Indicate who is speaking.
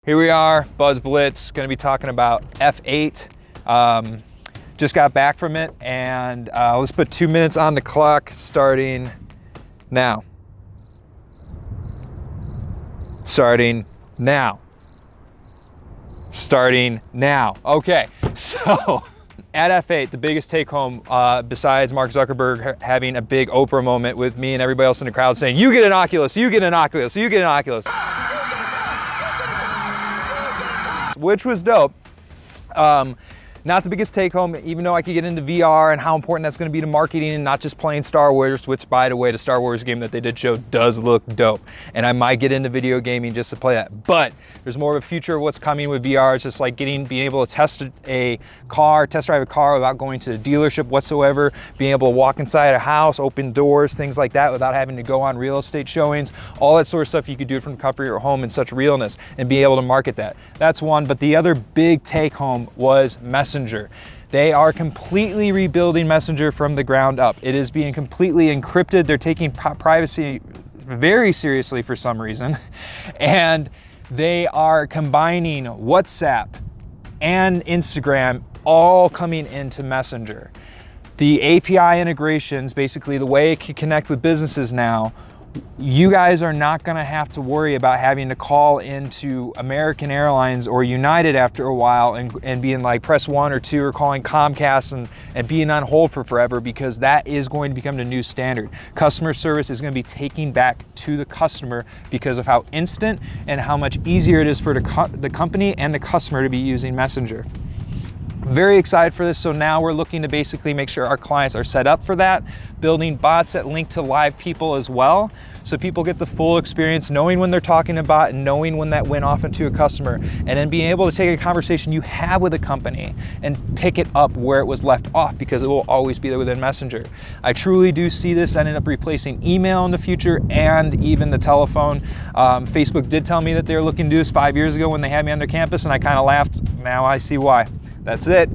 Speaker 1: Here we are, Buzz Blitz, gonna be talking about F8. Just got back from it, and let's put 2 minutes on the clock starting now. Starting now. Starting now. Okay, so at F8, the biggest take home, besides Mark Zuckerberg having a big Oprah moment with me and everybody else in the crowd saying, you get an Oculus, you get an Oculus, you get an Oculus. Which was dope. Not the biggest take home, even though I could get into VR and how important that's going to be to marketing and not just playing Star Wars, which, by the way, the Star Wars game that they did show does look dope. And I might get into video gaming just to play that. But there's more of a future of what's coming with VR. It's just like being able to test drive a car without going to the dealership whatsoever, being able to walk inside a house, open doors, things like that without having to go on real estate showings, all that sort of stuff you could do from the comfort of your home in such realness and be able to market that. That's one. But the other big take home was Messenger. They are completely rebuilding Messenger from the ground up. It is being completely encrypted. They're taking privacy very seriously for some reason. And they are combining WhatsApp and Instagram all coming into Messenger. The API integrations, basically the way it can connect with businesses now, you guys are not going to have to worry about having to call into American Airlines or United after a while and being like press 1 or 2 or calling Comcast and being on hold for forever, because that is going to become the new standard. Customer service is going to be taken back to the customer because of how instant and how much easier it is for the company and the customer to be using Messenger. Very excited for this. So now we're looking to basically make sure our clients are set up for that, building bots that link to live people as well, so people get the full experience, knowing when they're talking about and knowing when that went off into a customer, and then being able to take a conversation you have with a company and pick it up where it was left off, because it will always be there within Messenger. I truly do see this ending up replacing email in the future and even the telephone. Facebook did tell me that they were looking to do this 5 years ago when they had me on their campus, and I kind of laughed. Now I see why. That's it.